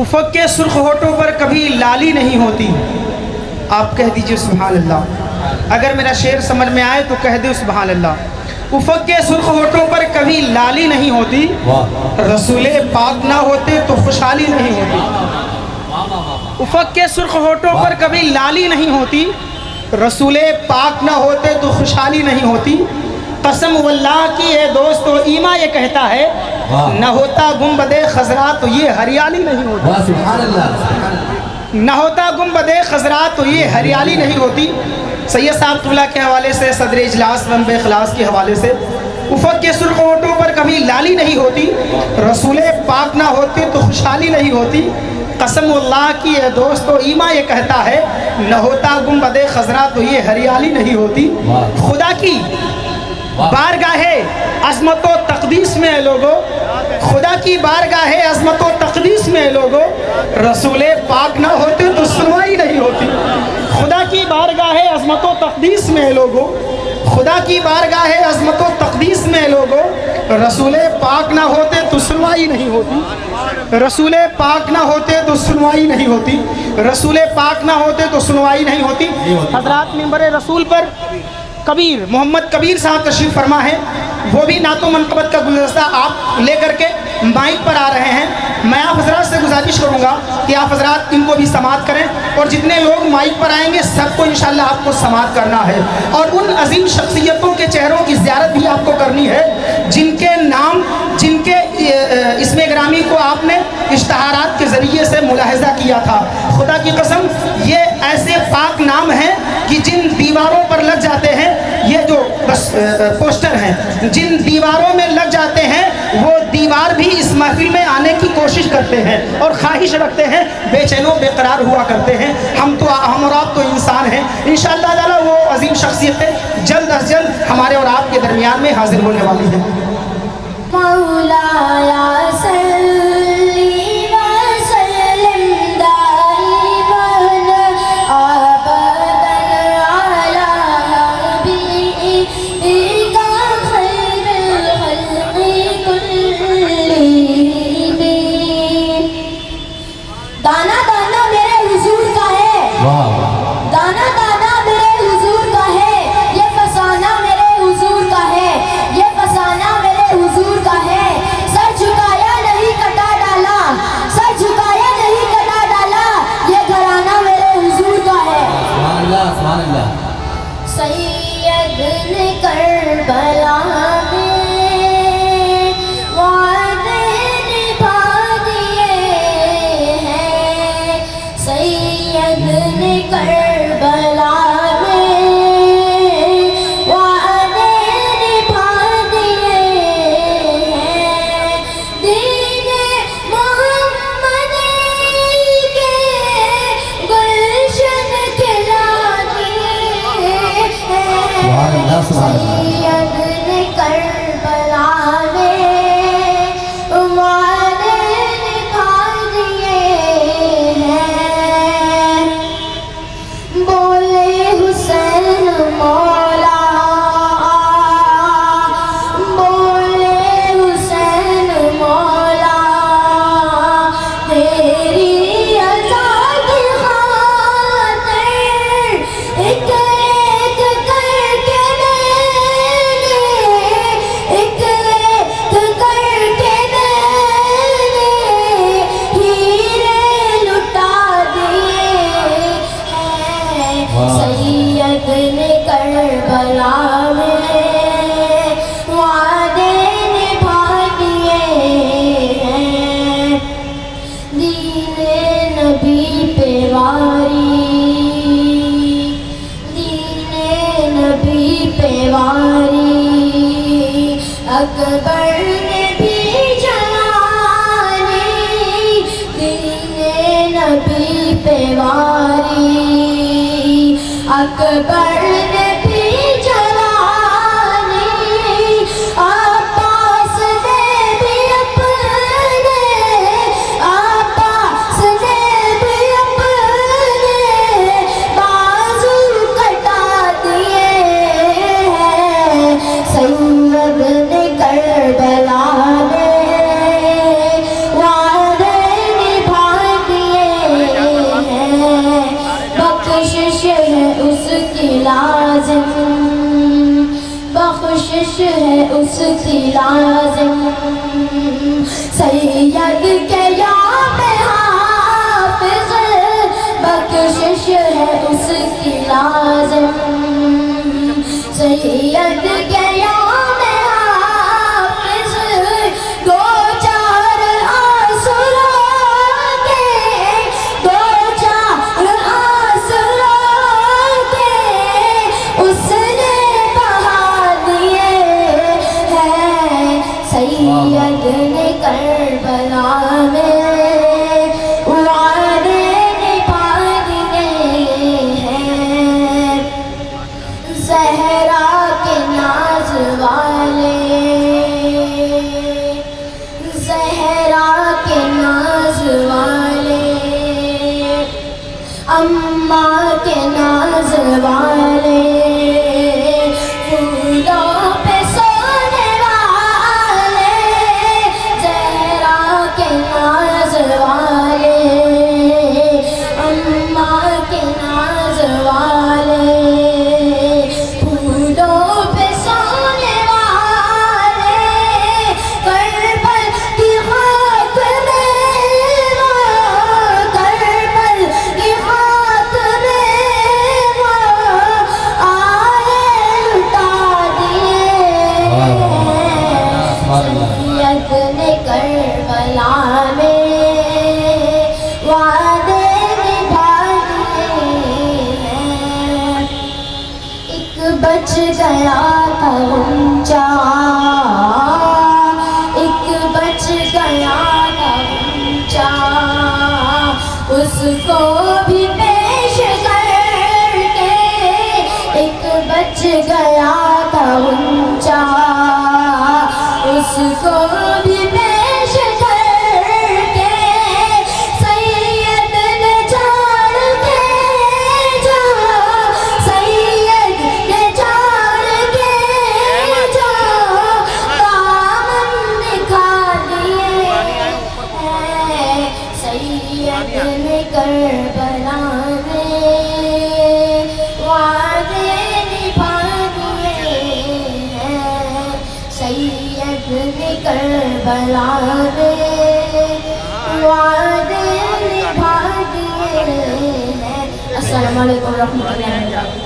افق کے سرخ ہونٹوں پر کبھی لالی نہیں ہوتی. آپ کہہ دیجئے سبحان اللہ. اگر میرا شعر سمجھ میں آئے تو کہہ دے سبحان اللہ. افق کے سرخ ہونٹوں پر کبھی لالی نہیں ہوتی, رسول پاک نہ ہوتے تو خوشحالی نہیں ہوتی. افق کے سرخ ہونٹوں پر کبھی لالی نہیں ہوتی, رسول پاک نہ ہوتے تو خوشحالی نہیں ہوتی. قسم واللہ کی اے دوستو ایما یہ کہتا ہے, نہ ہوتا گنبد خضرا تو یہ ہریالی نہیں ہوتی. نہ ہوتا گنبد خضرا تو یہ ہریالی نہیں ہوتی. سید صاحب قبلہ کے حوالے سے, صدر اجلاس منبع اخلاص کے حوالے سے, افق کے سرخ ہونٹوں پر کبھی لالی نہیں ہوتی, رسول پاک نہ ہوتے تو خوشحالی نہیں ہوتی. قسم اللہ کی اے دوستو ایما یہ کہتا ہے, نہ ہوتا گنبد خضرا تو یہ ہریالی نہیں ہوتی. خدا کی بارگاہ عظمت و تقدیس میں لوگو, خدا کی بارگاہ عظمت و تقدیس میں لوگو, رسول پاک نہ ہوتے تو سنوائی نہیں ہوتی. خدا کی بارگاہ عظمت و تقدیس میں لوگو, خدا کی بارگاہ عظمت و تقدیس میں لوگو, رسول پاک نہ ہوتے تو سنوائی نہیں ہوتی. رسول پاک نہ ہوتے تو سنوائی نہیں ہوتی. رسول پاک نہ ہوتے تو سنوائی نہیں ہوتی. حضرات منبر رسول پر کبیر محمد کبیر صاحب تشریف فرما ہے, وہ بھی نعت و منقبت کا گلدستہ آپ لے کر کے مائک پر آ رہے ہیں. میں آپ حضرات سے گزارش کروں گا کہ آپ حضرات ان کو بھی سماعت کریں, اور جتنے لوگ مائک پر آئیں گے سب کو انشاءاللہ آپ کو سماعت کرنا ہے, اور ان عظیم شخصیتوں کے چہروں کی زیارت بھی آپ کو کرنی ہے جن کے نام, جن کے اسم گرامی کو آپ نے اشتہارات کے ذریعے سے ملاحظہ کیا تھا. خدا کی قسم یہ ایسے پاک نام ہیں کہ جن دیواروں پر لگ جاتے ہیں, یہ جو پوسٹر ہیں جن دیواروں میں لگ جاتے ہیں, وہ دیوار بھی اس محفل میں آنے کی کوشش کرتے ہیں اور خواہش رکھتے ہیں, بے چین و بے قرار ہوا کرتے ہیں. ہم اور آپ تو انسان ہیں. انشاءاللہ تعالی وہ عظیم شخصیتیں جلد از جلد ہمارے اور آپ کے درمیان میں حاضر ہونے والی ہیں. مولایا صلی وسلم دائما ابدا علی حبیبک خیر الخلق کلہم. دانا دانا میرے حضور کا ہے, دانا دانا میرے حضور کا ہے, یہ فسانہ میرے حضور کا ہے, یہ فسانہ میرے حضور کا ہے. سر جھکایا نہیں کٹا ڈالا, سر جھکایا نہیں کٹا ڈالا, یہ گھرانہ میرے حضور کا ہے. سبحان اللہ سبحان اللہ. سید نے کربلا میں وعدے نبھا دیے ہیں, سید نے کربلا سید نے کربلا میں وعدے نبھا دیے ہیں. بولے حسین مولا, بولے حسین مولا, تیری عزا کی خاطر ایک کربلا میں وعدے نبھا دیے ہیں. دین نبی پہ واری, دین نبی پہ واری, اکبر نے بھی جلانی, دین نبی پہ واری, اکبر نے بھی جلانی, عباس نے بھی اپنے, عباس نے بھی اپنے بازو کٹا دیے ہیں. سید نے کربلا میں وعدے نبھا لازم سید کے یام حافظ بخشش ہے اس کی لازم سید کے یام حافظ دو چار آسرا کے دو چار آسرا کے اس نے بہا دیے ہیں سید نے کربلا میں وعدے نبھا دیے ہیں زہرا کے ناز والے زہرا کے ناز والے اماں کے ناز والے پھولوں پہ سونے والے زہرا کے ناز والے اماں کے ناز والے پھولوں پہ سونے والے کربل کی خاک میں وہ کربل کی خاک میں وہ آئے لٹا دیے سید نے کربلا میں وعدے نبھا دیے ہیں ایک بچ گیا تھا غنچہ ایک بچ گیا تھا غنچہ اس کو بھی پیش کر کے ایک بچ گیا تھا غنچہ اس کو بھی پیش کر کے سید نے جان کے جو سید نے جان کے جو دامن دکھا دیے ہیں سید نے کربلا میں وعدے نبھا دیے ہیں سید نے کربلا میں وعدے نبھا دیے ہیں السلام علیکم ورحمۃ اللہ وبرکاتہ